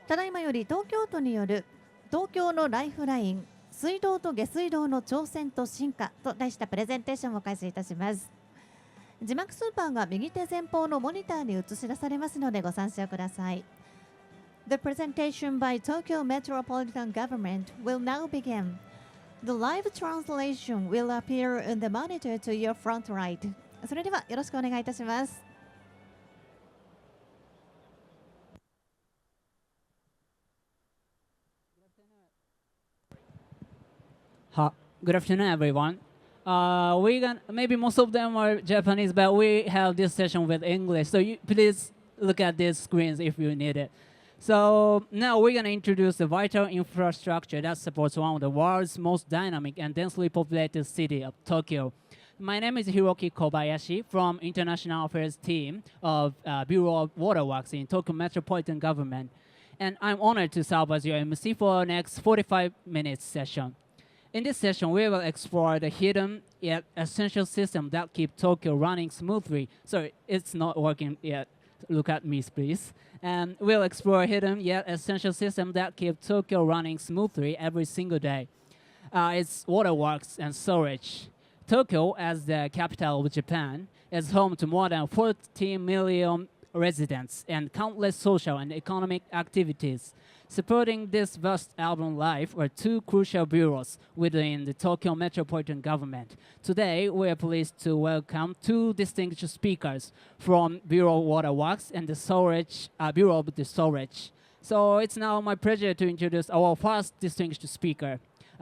ただいまより東京都による東京のライフライン水道と下水道の挑戦と進化と題したプレゼンテーションを開始いたします。字幕スーパーが右手前方のモニターに映し出されますのでご参照ください。The presentation by Tokyo Metropolitan Government will now begin. The live translation will appear in the monitor to your front right. それではよろしくお願いいたします。Good afternoon, everyone. Maybe most of them are Japanese, but we have this session with English. So please look at these screens if you need it. So now we're gonna introduce the vital infrastructure that supports one of the world's most dynamic and densely populated city of Tokyo. My name is Hiroki Kobayashi from International Affairs team of Bureau of Waterworks in Tokyo Metropolitan Government. And I'm honored to serve as your MC for our next 45 minutes session. In this session, we will explore the hidden yet essential system that keep Tokyo running smoothly. Sorry, it's not working yet. Look at me, please. And we'll explore hidden yet essential system that keep Tokyo running smoothly every single day. It's waterworks and storage. Tokyo, as the capital of Japan, is home to more than 14 million residents and countless social and economic activities. Supporting this vast urban life are two crucial bureaus within the Tokyo Metropolitan Government. Today, we are pleased to welcome two distinguished speakers from Bureau of Waterworks and the Bureau of the Storage. So it's now my pleasure to introduce our first distinguished speaker,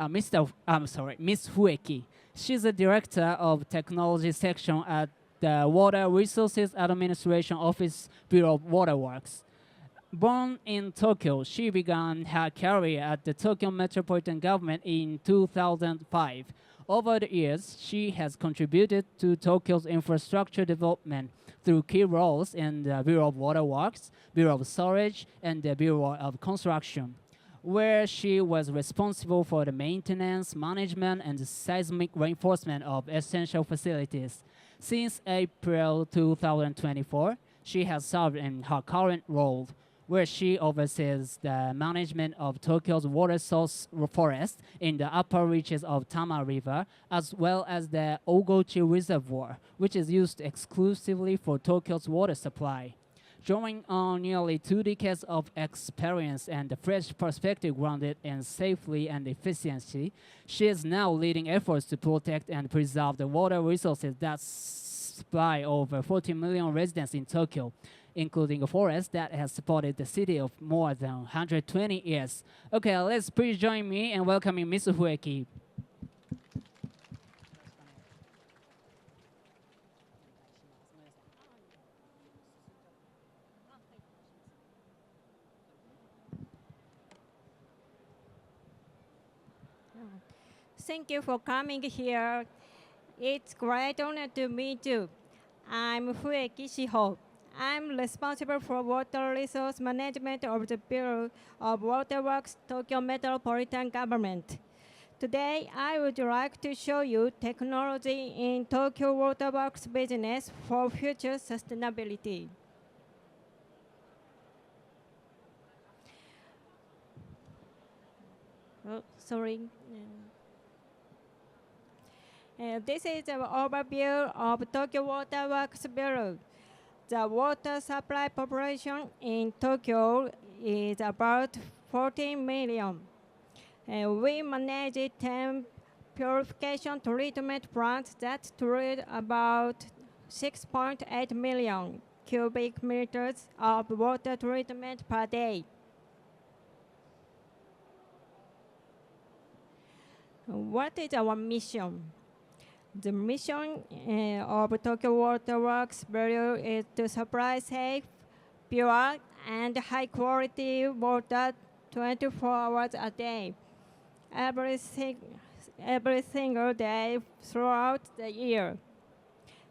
Miss Fueki. She's the Director of Technology Section at the Water Resources Administration Office, Bureau of Waterworks. Born in Tokyo, she began her career at the Tokyo Metropolitan Government in 2005. Over the years, she has contributed to Tokyo's infrastructure development through key roles in the Bureau of Waterworks, Bureau of Storage, and the Bureau of Construction, where she was responsible for the maintenance, management, and the seismic reinforcement of essential facilities. Since April 2024, she has served in her current role, where she oversees the management of Tokyo's water source forest in the upper reaches of Tama River, as well as the Ogochi Reservoir, which is used exclusively for Tokyo's water supply. Drawing on nearly 2 decades of experience and a fresh perspective grounded in safety and efficiency, she is now leading efforts to protect and preserve the water resources that supply over 40 million residents in Tokyo, including a forest that has supported the city of more than 120 years. Okay, let's please join me in welcoming Ms. Fueki. Thank you for coming here. It's a great honor to meet you. I'm笛木志穂. I'm responsible for water resource management of the Bureau of Waterworks, Tokyo Metropolitan Government. Today, I would like to show you technology in Tokyo Waterworks business for future sustainability. Oh, sorry. This is an overview of Tokyo Waterworks Bureau. The water supply population in Tokyo is about 14 million. We manage 10 purification treatment plants that treat about 6.8 million cubic meters of water treatment per day. What is our mission? The mission of Tokyo Waterworks Bureau is to supply safe, pure, and high-quality water 24 hours a day, every single day throughout the year.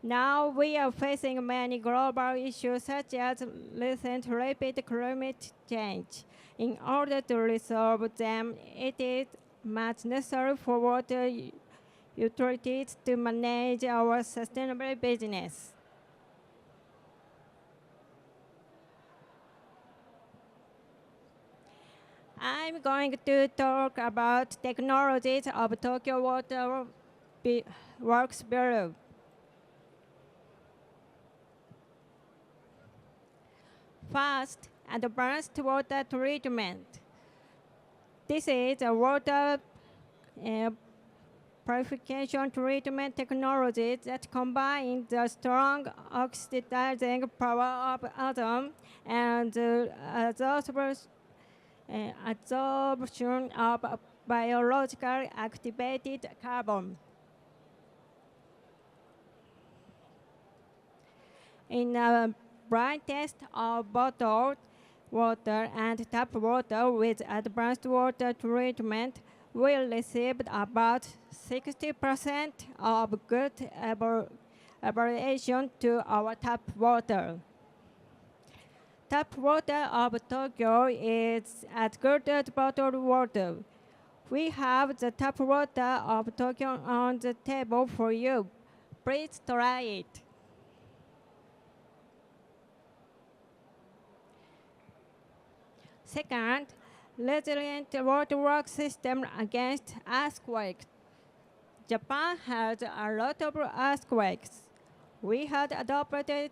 Now we are facing many global issues such as recent rapid climate change. In order to resolve them, it is much necessary for water utilities to manage our sustainable business. I'm going to talk about technologies of Tokyo Water Works Bureau. First, advanced water treatment. This is a water purification treatment technology that combines the strong oxidizing power of ozone and the absorption of biologically activated carbon. In a blind test of bottled water and tap water with advanced water treatment, we received about 60% of good evaluation to our tap water. Tap water of Tokyo is as good as bottled water. We have the tap water of Tokyo on the table for you. Please try it. Second, resilient waterworks system against earthquakes. Japan has a lot of earthquakes. We had adopted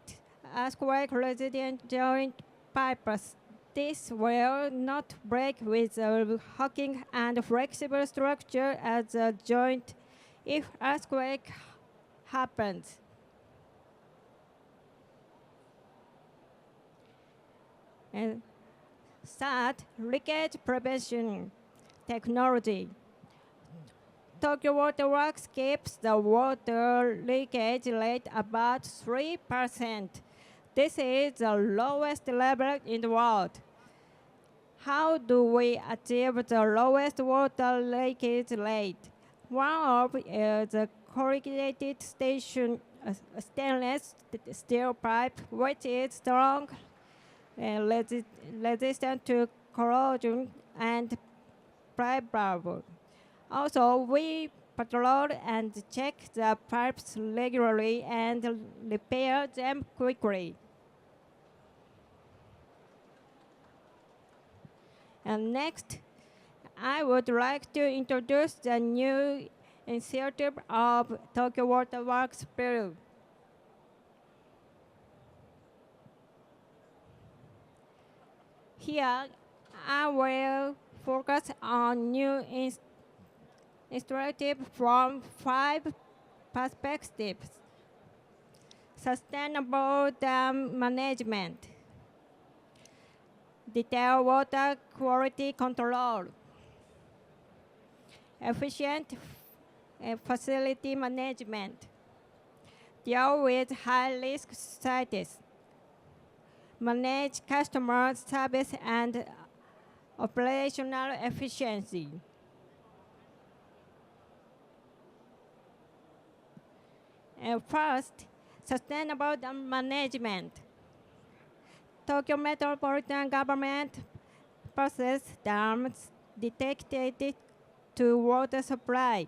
earthquake-resilient joint pipes. This will not break with a hooking and flexible structure as a joint if earthquake happens. And third, leakage prevention technology. Tokyo Water Works keeps the water leakage rate about 3%. This is the lowest level in the world. How do we achieve the lowest water leakage rate? One of is a corrugated stainless steel pipe, which is strong resistant to corrosion and pliable. Also, we patrol and check the pipes regularly and repair them quickly. And next, I would like to introduce the new initiative of Tokyo Water Works Bureau. Here, I will focus on new initiatives from 5 perspectives. Sustainable dam management, detailed water quality control, efficient facility management, deal with high-risk sites, manage customer service and operational efficiency. First, sustainable dam management. Tokyo Metropolitan Government process dams dedicated to water supply.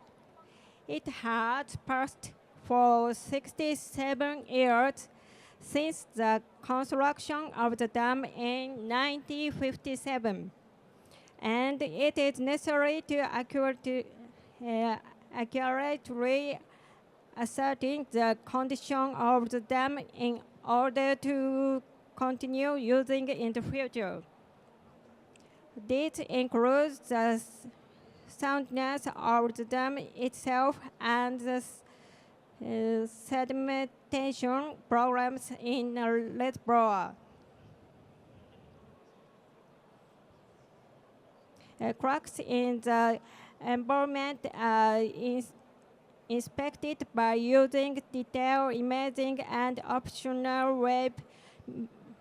It has passed for 67 years since the construction of the dam in 1957, and it is necessary to accurately ascertain the condition of the dam in order to continue using it in the future. This includes the soundness of the dam itself and the sedimentation programs in a reservoir. Cracks in the environment are inspected by using detailed imaging and optional wave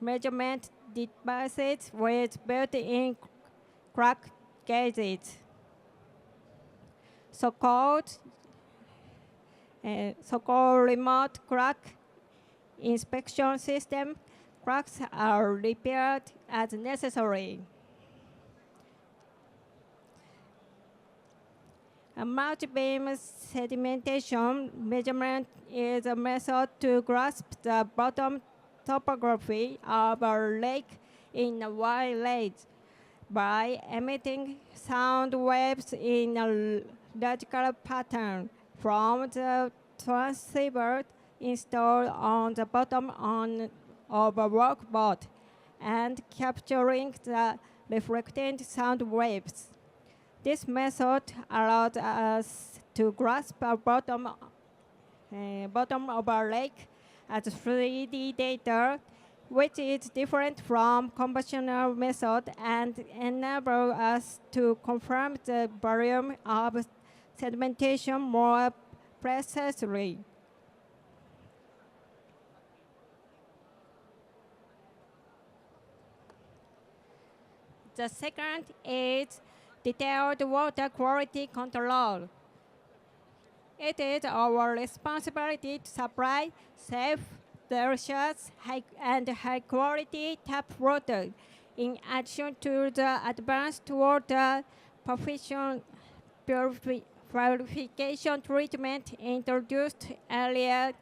measurement devices with built-in crack gauges. So-called remote crack inspection system, cracks are repaired as necessary. A multi-beam sedimentation measurement is a method to grasp the bottom topography of a lake in a wide range. by emitting sound waves in a logical pattern from the transceiver installed on the bottom of a workboard and capturing the reflected sound waves. This method allowed us to grasp a bottom of a lake as 3D data, which is different from conventional method and enable us to confirm the volume of sedimentation more precisely. The second is detailed water quality control. It is our responsibility to supply safe, delicious, and high-quality tap water. In addition to the advanced water purification treatment introduced earlier,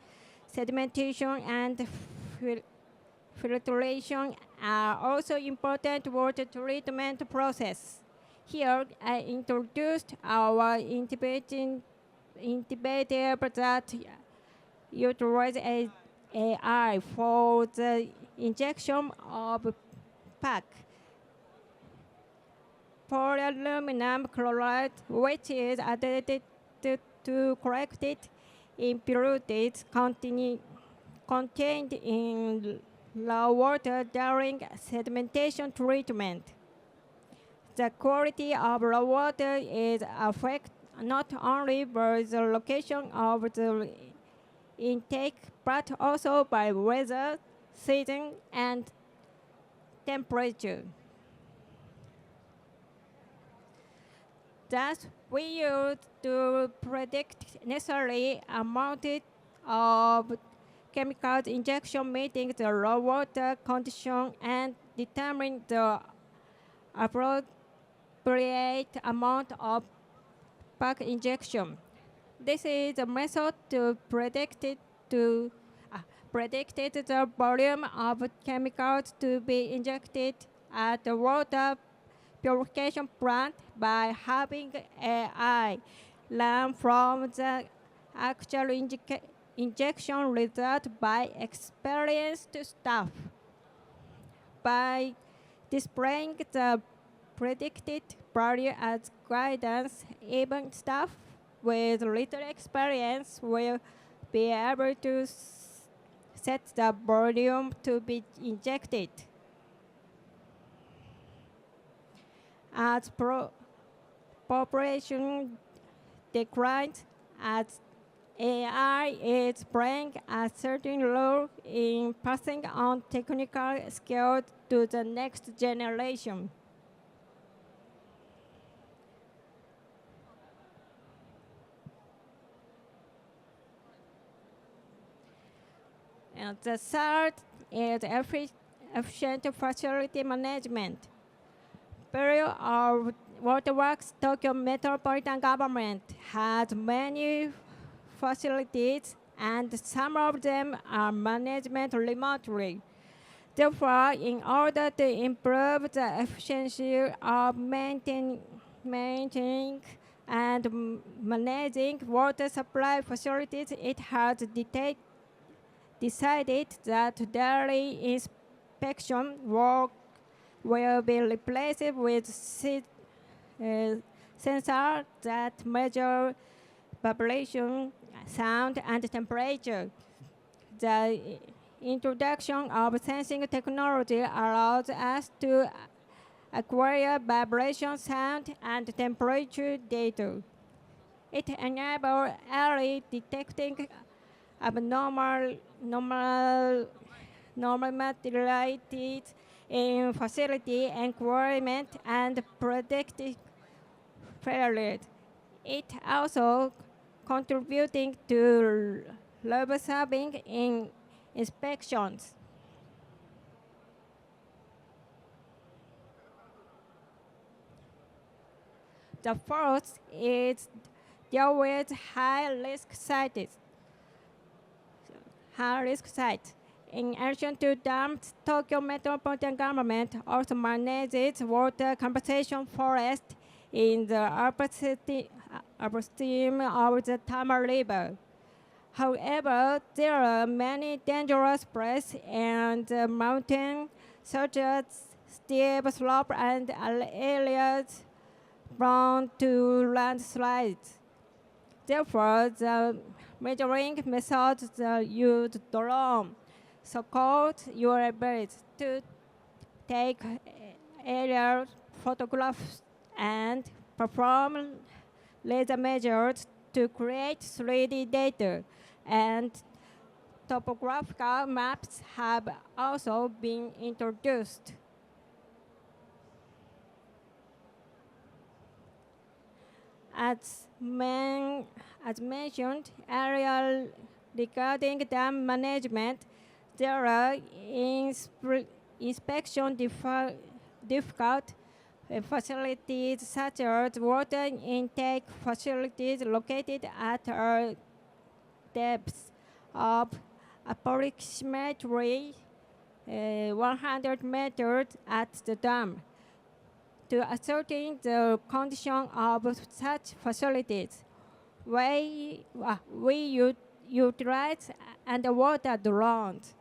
sedimentation and filtration are also important water treatment process. Here, I introduced our intubative that utilize AI for the injection of PAC, polyaluminum chloride, which is added to corrected impurities contained in low water during sedimentation treatment. The quality of raw water is affected not only by the location of the intake, but also by weather, season, and temperature. Thus, we use to predict necessary amount of chemicals injection meeting the raw water condition and determine the appropriate amount of PAC injection. This is a method to predict the volume of chemicals to be injected at the water purification plant by having AI learn from the actual injection result by experienced staff. By displaying the predicted value as guidance, even staff with little experience will be able to set the volume to be injected. As population declines, as AI is playing a certain role in passing on technical skills to the next generation. And the third is efficient facility management. Bureau of Waterworks Tokyo Metropolitan Government has many facilities, and some of them are managed remotely. Therefore, in order to improve the efficiency of maintaining and managing water supply facilities, it has decided that daily inspection work will be replaced with sensors that measure vibration, sound, and temperature. The introduction of sensing technology allows us to acquire vibration, sound, and temperature data. It enables early detecting abnormal materialities in facility environment and predicting failure. It also contributing to labor saving in inspections. The fourth is deal with high-risk sites. High-risk sites. In addition to dams, Tokyo Metropolitan Government also manages water compensation forest in the upstream of the Tama River. However, there are many dangerous places and mountains, such as steep slopes and areas prone to landslides. Therefore, the measuring methods use drone, so-called UAVs, to take aerial photographs and perform laser measures to create 3D data, and topographical maps have also been introduced. As mentioned earlier regarding dam management, there are inspection difficult facilities such as water intake facilities located at a depth of approximately 100 meters at the dam. To ascertain the condition of such facilities, we utilize underwater drones.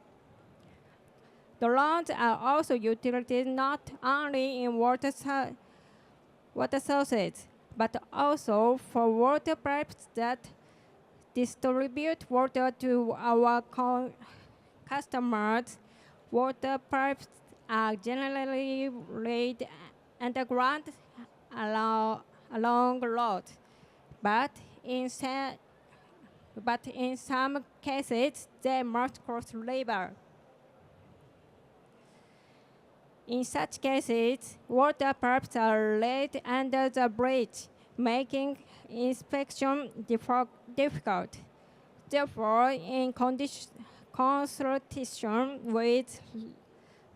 Drones are also utilized not only in water sources, but also for water pipes that distribute water to our customers. Water pipes are generally laid underground along roads, but in some cases they must cross river. In such cases, water pipes are laid under the bridge, making inspection difficult. Therefore, in consultation with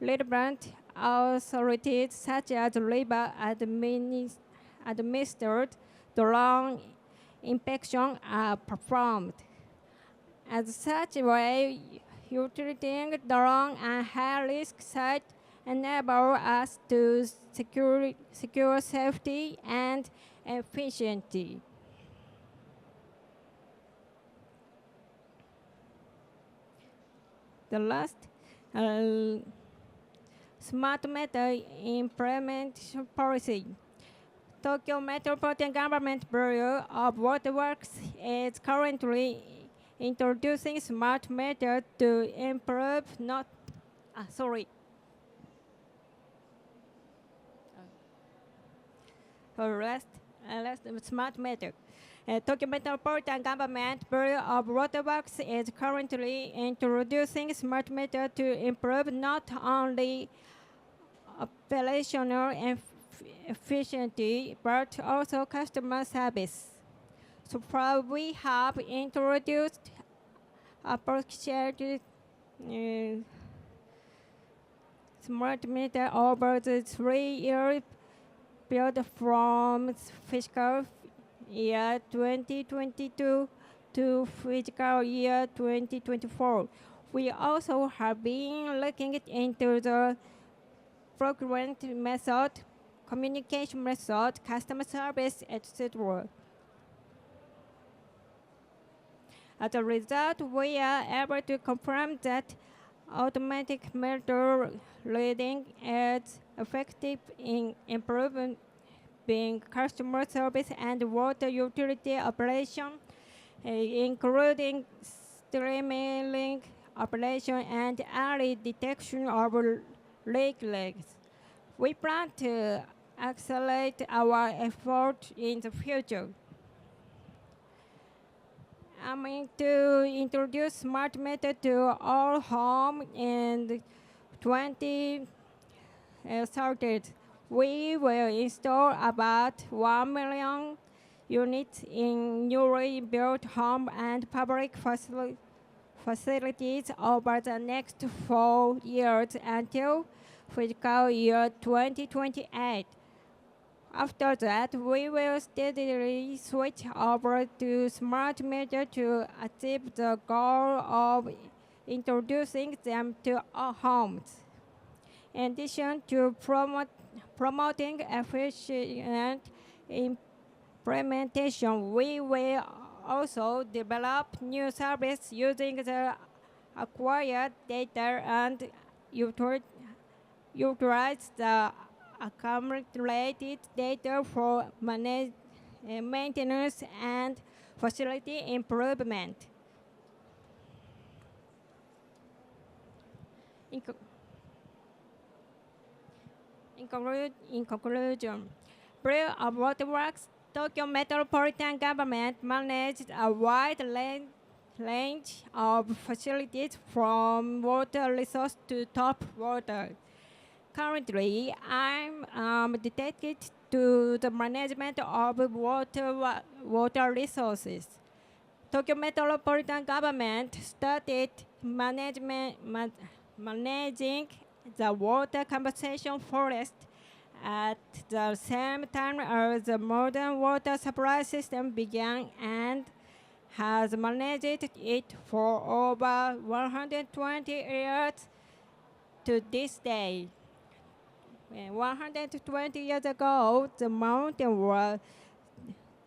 relevant authorities such as river administered drone inspection are performed. As such way, utilizing drone and high-risk sites enable us to secure safety and efficiency. The last, smart meter implementation policy. Tokyo Metropolitan Government Bureau of Waterworks is currently introducing smart meters to improve smart meter. Tokyo Metropolitan Government Bureau of Waterworks is currently introducing smart meter to improve not only operational efficiency but also customer service. So far, we have introduced approximately smart meter over the 3-year period from fiscal year 2022 to fiscal year 2024. We also have been looking into the procurement method, communication method, customer service, etc. As a result, we are able to confirm that automatic meter reading is effective in improving customer service and water utility operation, including streamlining operation and early detection of leaks. We plan to accelerate our effort in the future. Aiming to introduce smart meter to all homes in 2030. We will install about 1 million units in newly built homes and public facilities over the next 4 years until fiscal year 2028. After that, we will steadily switch over to smart meter to achieve the goal of introducing them to our homes. In addition to promoting efficient implementation, we will also develop new services using the acquired data and utilize the accumulated data for maintenance and facility improvement. In conclusion, Bureau of Waterworks, Tokyo Metropolitan Government managed a wide range of facilities from water resource to top water. Currently, I'm dedicated to the management of water resources. Tokyo Metropolitan Government started managing the water compensation forest at the same time as the modern water supply system began and has managed it for over 120 years to this day. 120 years ago, the mountain was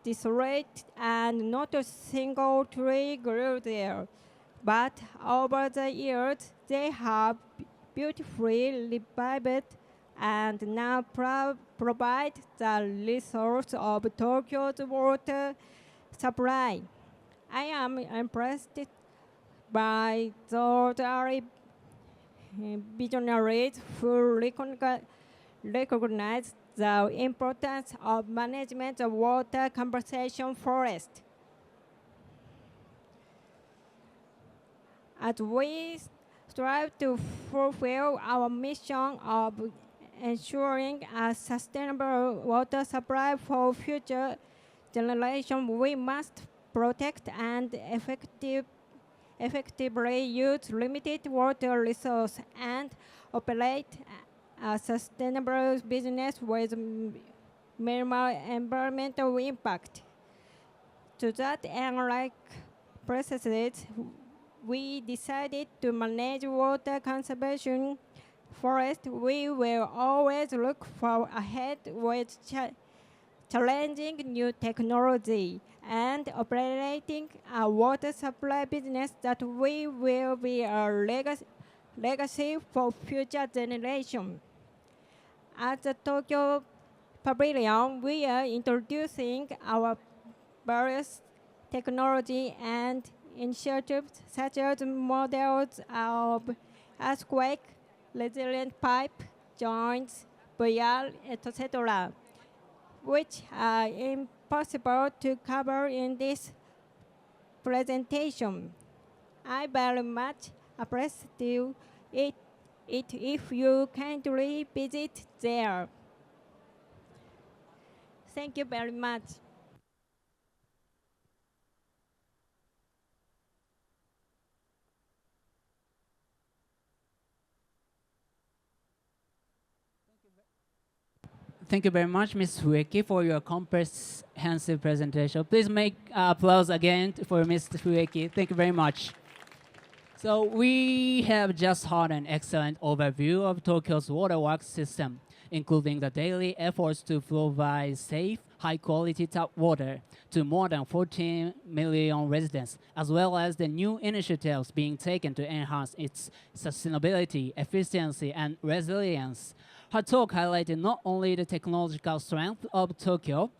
desolate and not a single tree grew there. But over the years, they have beautifully revived and now provide the resource of Tokyo's water supply. I am impressed by those early visionaries who recognize the importance of management of water compensation forest. As we strive to fulfill our mission of ensuring a sustainable water supply for future generations, we must protect and effectively use limited water resources and operate a sustainable business with minimal environmental impact. To that end, like processes, we decided to manage water conservation forest. We will always look for ahead with challenging new technology and operating a water supply business that we will be a legacy for future generations. At the Tokyo Pavilion, we are introducing our various technology and initiatives such as models of earthquake, resilient pipe, joints, VR, etc., which are impossible to cover in this presentation. I very much appreciate it if you kindly visit there. Thank you very much. Thank you very much, Ms. Fueki, for your comprehensive presentation. Please make applause again for Ms. Fueki. Thank you very much. So we have just heard an excellent overview of Tokyo's waterworks system, including the daily efforts to provide safe, high-quality tap water to more than 14 million residents, as well as the new initiatives being taken to enhance its sustainability, efficiency, and resilience. Her talk highlighted not only the technological strength of Tokyo,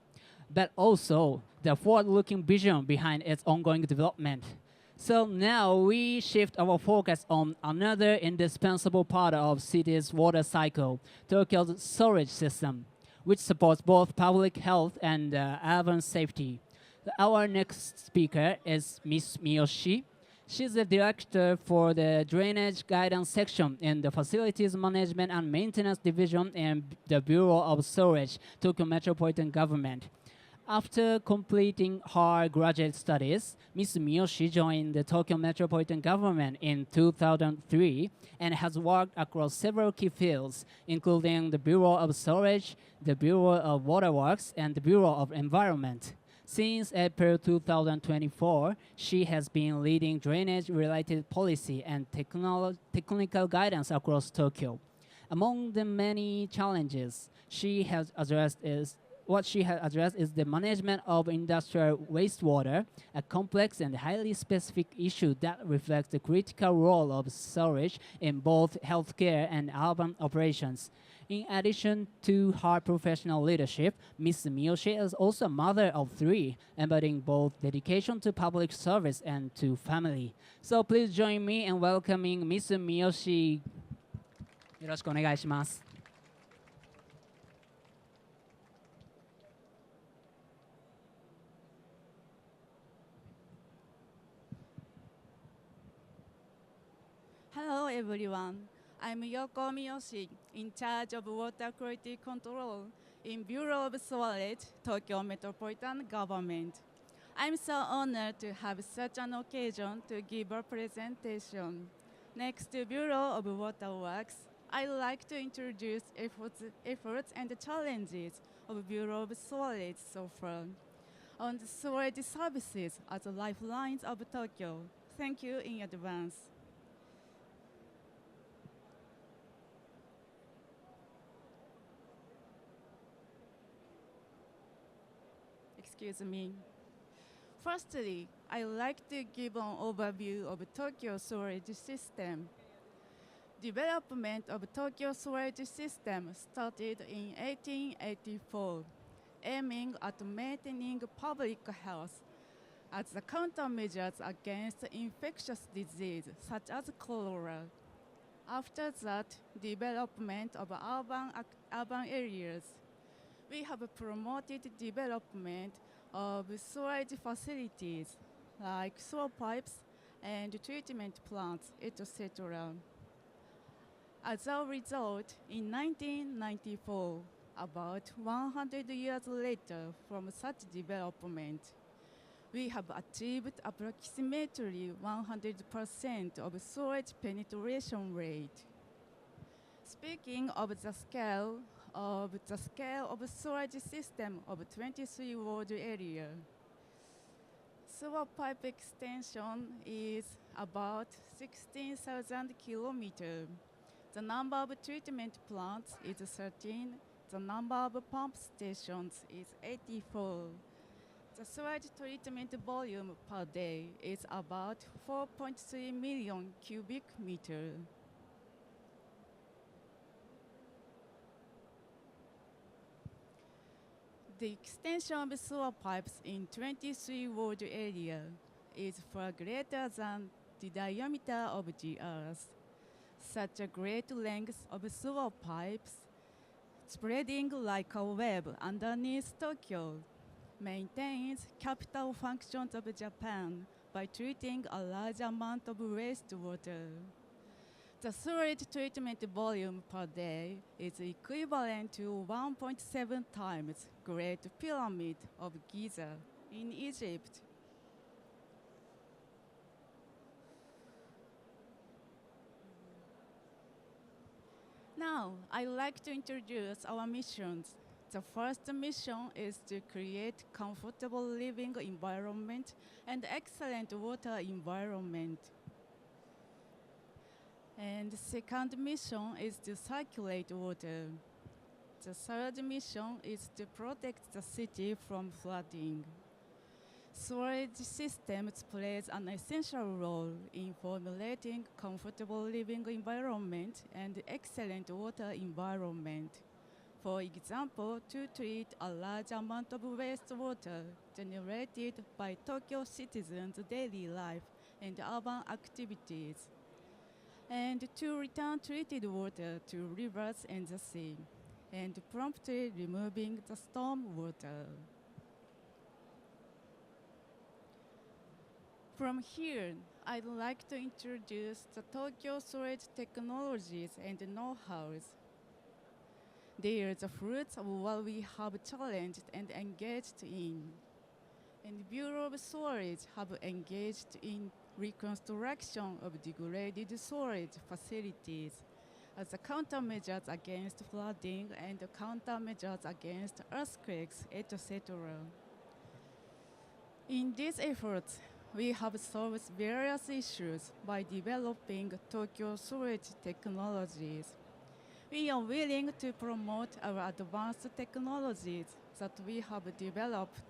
but also the forward-looking vision behind its ongoing development. So now we shift our focus on another indispensable part of city's water cycle, Tokyo's sewage system, which supports both public health and urban safety. Our next speaker is Ms. Miyoshi. She's the director for the drainage guidance section in the Facilities Management and Maintenance Division in the Bureau of Storage, Tokyo Metropolitan Government. After completing her graduate studies, Ms. Miyoshi joined the Tokyo Metropolitan Government in 2003 and has worked across several key fields, including the Bureau of Storage, the Bureau of Waterworks, and the Bureau of Environment. Since April 2024, she has been leading drainage-related policy and technical guidance across Tokyo. Among the many challenges she has addressed is the management of industrial wastewater, a complex and highly specific issue that reflects the critical role of storage in both healthcare and urban operations. In addition to her professional leadership, Ms. Miyoshi is also a mother of 3, embodying both dedication to public service and to family. So please join me in welcoming Ms. Miyoshi. よろしくお願いします。Hello everyone, I'm Yoko Miyoshi, in charge of water quality control in Bureau of Sewerage, Tokyo Metropolitan Government. I'm so honored to have such an occasion to give a presentation. Next to Bureau of Water Works, I'd like to introduce efforts and challenges of Bureau of Sewerage so far. On the sewerage services as the lifelines of Tokyo. Thank you in advance. Excuse me. Firstly, I'd like to give an overview of Tokyo sewerage system. Development of Tokyo sewerage system started in 1884, aiming at maintaining public health as the countermeasures against infectious disease such as cholera. After that, development of urban areas. We have promoted development of sewerage facilities like sewer pipes and treatment plants, etc. As a result, in 1994, about 100 years later from such development, we have achieved approximately 100% of sewerage penetration rate. Speaking of the scale of sewerage system of 23 ward area, sewer pipe extension is about 16,000 kilometers. The number of treatment plants is 13. The number of pump stations is 84. The sewage treatment volume per day is about 4.3 million cubic meters. The extension of sewer pipes in 23 ward area is far greater than the diameter of the Earth. Such a great length of sewer pipes, spreading like a web underneath Tokyo, maintains capital functions of Japan by treating a large amount of wastewater. The sewage treatment volume per day is equivalent to 1.7 times Great Pyramid of Giza in Egypt. Now, I'd like to introduce our missions. The first mission is to create comfortable living environment and excellent water environment. And the second mission is to circulate water. The third mission is to protect the city from flooding. Sewerage systems plays an essential role in formulating comfortable living environment and excellent water environment. For example, to treat a large amount of wastewater generated by Tokyo citizens' daily life and urban activities, and to return treated water to rivers and the sea, and promptly removing the storm water. From here, I'd like to introduce the Tokyo sewage technologies and know-hows. They are the fruits of what we have challenged and engaged in. And Bureau of Sewerage have engaged in reconstruction of degraded sewerage facilities as a countermeasures against flooding and countermeasures against earthquakes, etc. In these efforts, we have solved various issues by developing Tokyo sewage technologies. We are willing to promote our advanced technologies that we have developed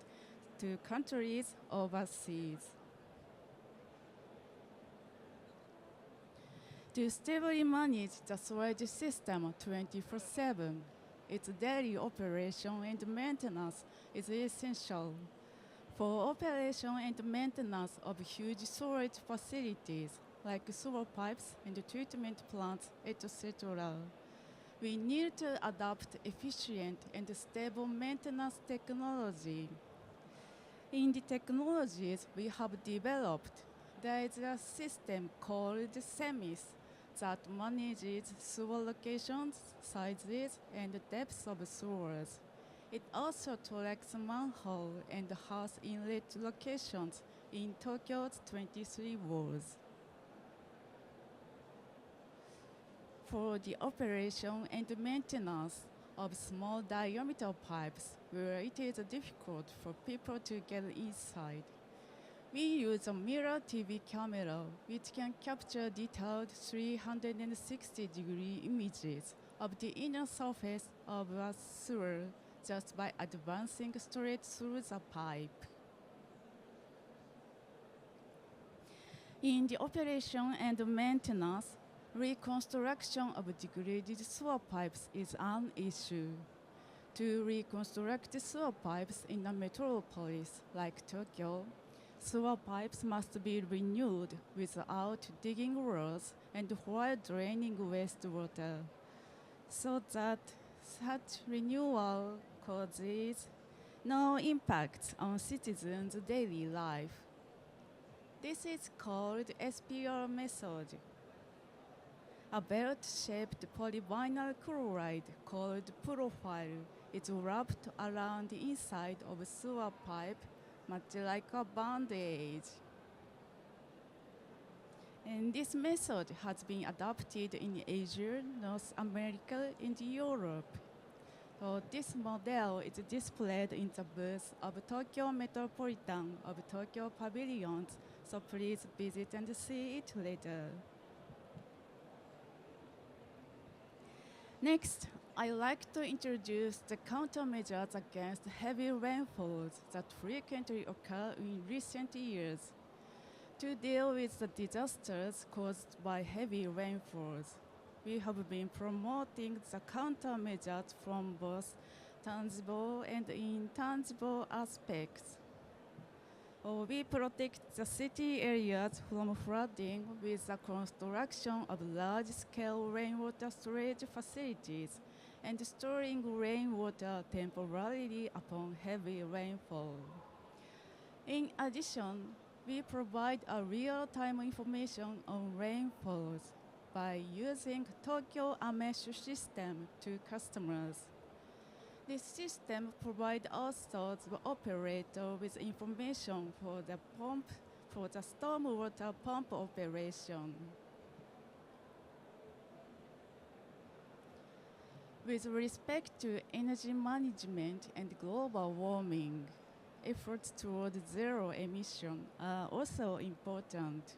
to countries overseas. To stably manage the sewage system 24/7, its daily operation and maintenance is essential. For operation and maintenance of huge storage facilities like sewer pipes and treatment plants, etc., we need to adopt efficient and stable maintenance technology. In the technologies we have developed, there is a system called SEMIS that manages sewer locations, sizes, and depths of sewers. It also tracks manhole and house inlet locations in Tokyo's 23 wards. For the operation and maintenance of small diameter pipes where it is difficult for people to get inside, we use a mirror TV camera which can capture detailed 360-degree images of the inner surface of a sewer just by advancing straight through the pipe. In the operation and maintenance, reconstruction of degraded sewer pipes is an issue. To reconstruct sewer pipes in a metropolis like Tokyo, sewer pipes must be renewed without digging wells and while draining wastewater, so that such renewal causes no impact on citizens' daily life. This is called SPR method. A belt-shaped polyvinyl chloride called profile is wrapped around the inside of a sewer pipe, much like a band-aid. And this method has been adopted in Asia, North America, and Europe. So this model is displayed in the booth of Tokyo Metropolitan of Tokyo Pavilions, so please visit and see it later. Next, I'd like to introduce the countermeasures against heavy rainfalls that frequently occur in recent years. To deal with the disasters caused by heavy rainfalls, we have been promoting the countermeasures from both tangible and intangible aspects. We protect the city areas from flooding with the construction of large-scale rainwater storage facilities and storing rainwater temporarily upon heavy rainfall. In addition, we provide a real-time information on rainfalls by using Tokyo Ameshu system to customers. This system provides also the operator with information for the stormwater pump operation. With respect to energy management and global warming, efforts toward zero emission are also important.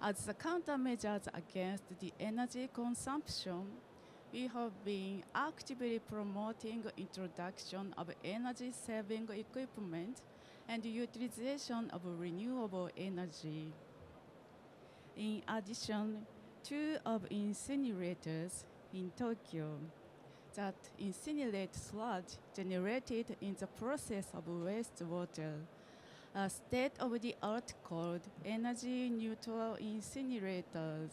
As the countermeasures against the energy consumption, we have been actively promoting introduction of energy-saving equipment and utilization of renewable energy. In addition, 2 of incinerators in Tokyo that incinerate sludge generated in the process of wastewater are state-of-the-art called energy-neutral incinerators.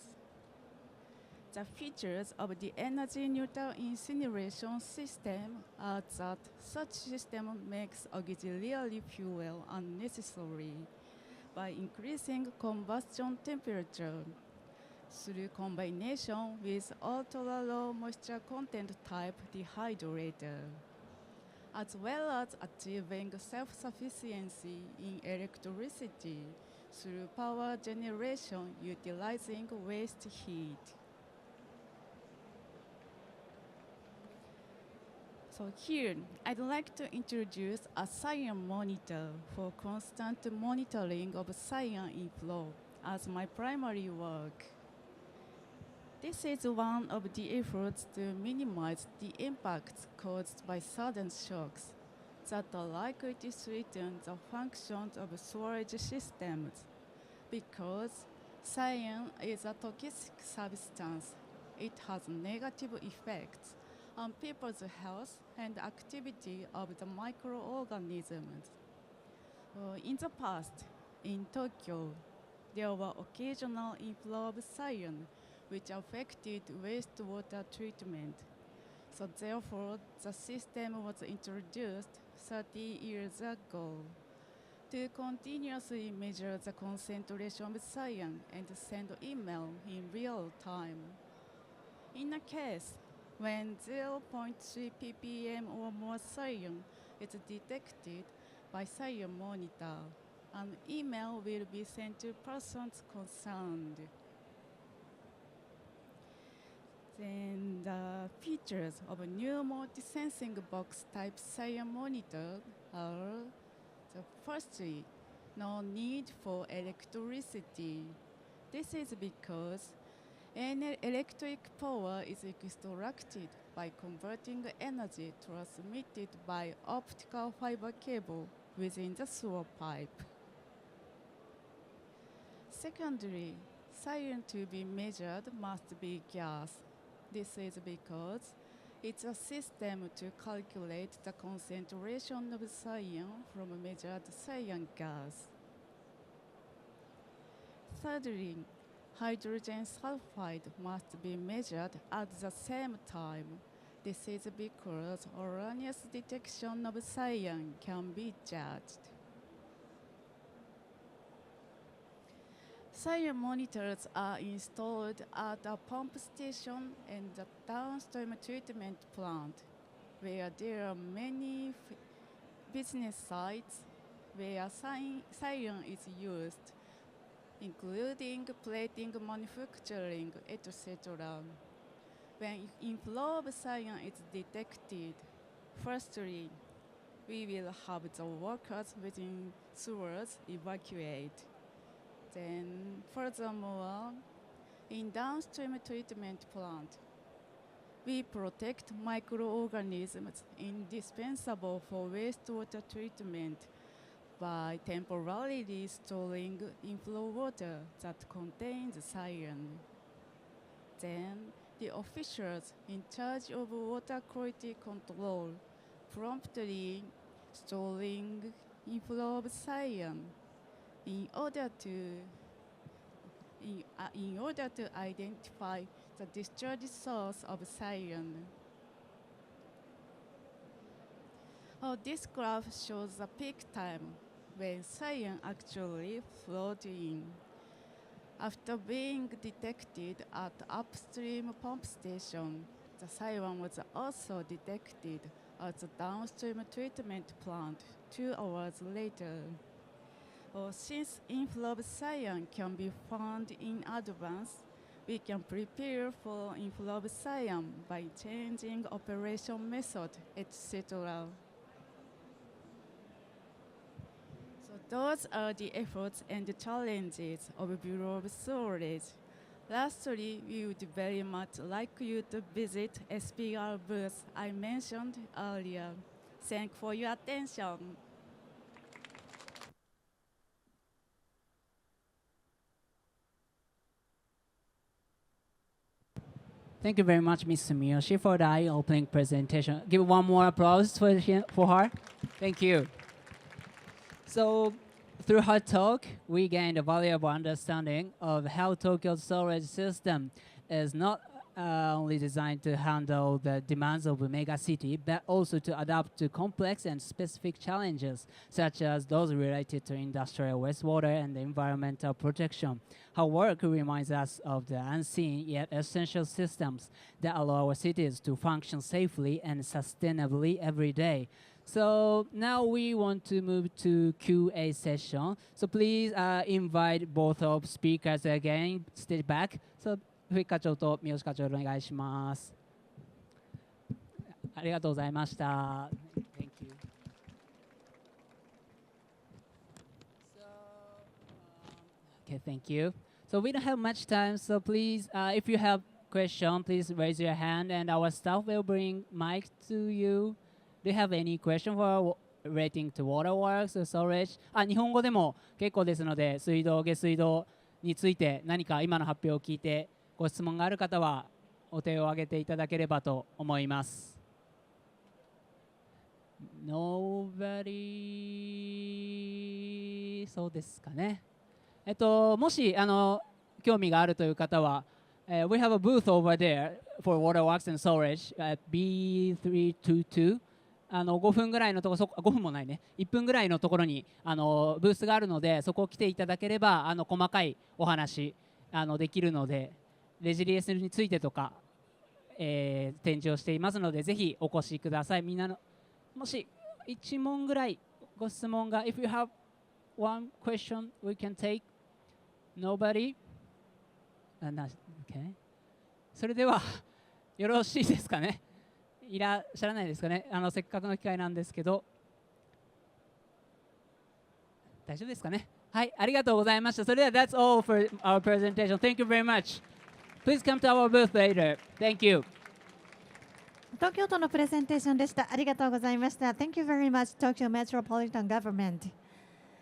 The features of the energy-neutral incineration system are that such system makes auxiliary fuel unnecessary by increasing combustion temperature through combination with ultra-low moisture content type dehydrator, as well as achieving self-sufficiency in electricity through power generation utilizing waste heat. So here, I'd like to introduce a cyan monitor for constant monitoring of cyan inflow as my primary work. This is one of the efforts to minimize the impacts caused by sudden shocks that are likely to threaten the functions of storage systems. Because cyan is a toxic substance, it has negative effects on people's health and activity of the microorganisms. In the past, in Tokyo, there were occasional inflow of cyan which affected wastewater treatment. So therefore, the system was introduced 30 years ago to continuously measure the concentration of cyan and send email in real time. In a case when 0.3 ppm or more cyan is detected by cyan monitor, an email will be sent to persons concerned. Then the features of a new multi-sensing box type cyan monitor are firstly, no need for electricity. This is because electric power is extracted by converting energy transmitted by optical fiber cable within the sewer pipe. Secondly, cyan to be measured must be gas. This is because it's a system to calculate the concentration of cyan from measured cyan gas. Thirdly, hydrogen sulfide must be measured at the same time. This is because erroneous detection of cyan can be judged. Cyan monitors are installed at a pump station and the downstream treatment plant, where there are many business sites where cyan is used, including plating manufacturing, etc. When inflow of cyan is detected, firstly, we will have the workers within sewers evacuate. Then, furthermore, in downstream treatment plant, we protect microorganisms indispensable for wastewater treatment by temporarily storing inflow water that contains cyan. Then, the officials in charge of water quality control promptly storing inflow of cyan in order to identify the discharge source of cyan. This graph shows the peak time when cyan actually flowed in. After being detected at upstream pump station, the cyan was also detected at the downstream treatment plant 2 hours later. Since inflow of cyan can be found in advance, we can prepare for inflow of cyan by changing operation method, etc. So those are the efforts and the challenges of Bureau of Storage. Lastly, we would very much like you to visit SPR booth I mentioned earlier. Thank you for your attention. Thank you very much, Ms. Sumiyoshi, for the eye-opening presentation. Give one more applause for her. Thank you. So, through her talk, we gained a valuable understanding of how Tokyo's storage system is not only designed to handle the demands of a mega city, but also to adapt to complex and specific challenges, such as those related to industrial wastewater and environmental protection. Her work reminds us of the unseen yet essential systems that allow our cities to function safely and sustainably every day. So now we want to move to Q&A session. So please invite both of speakers again, stage back. So 笛木課長と三好課長お願いします。ありがとうございました。Thank you. Okay, thank you. So we don't have much time, so please, if you have question, please raise your hand, and our staff will bring mic to you. Do you have any question for relating to waterworks or storage? 日本語でも結構ですので、水道、下水道について何か今の発表を聞いてご質問がある方はお手を挙げていただければと思います。Nobody そうですかね。もし興味があるという方は、we have a booth over there for waterworks and storage at B322 5分ぐらいのところ、5分もないね、1分ぐらいのところにブースがあるので、そこを来ていただければ細かいお話できるので、レジリエンスについてとか、展示をしていますので、ぜひお越しください。みんなのもし1問ぐらいご質問が If you have one question we can take Nobody? Okay. それではよろしいですかね。いらっしゃらないですかね。せっかくの機会なんですけど、大丈夫ですかね。はい、ありがとうございました。それでは That's all for our presentation. Thank you very much. Please come to our booth later. Thank you. 東京都のプレゼンテーションでした。ありがとうございました。Thank you very much, Tokyo Metropolitan Government.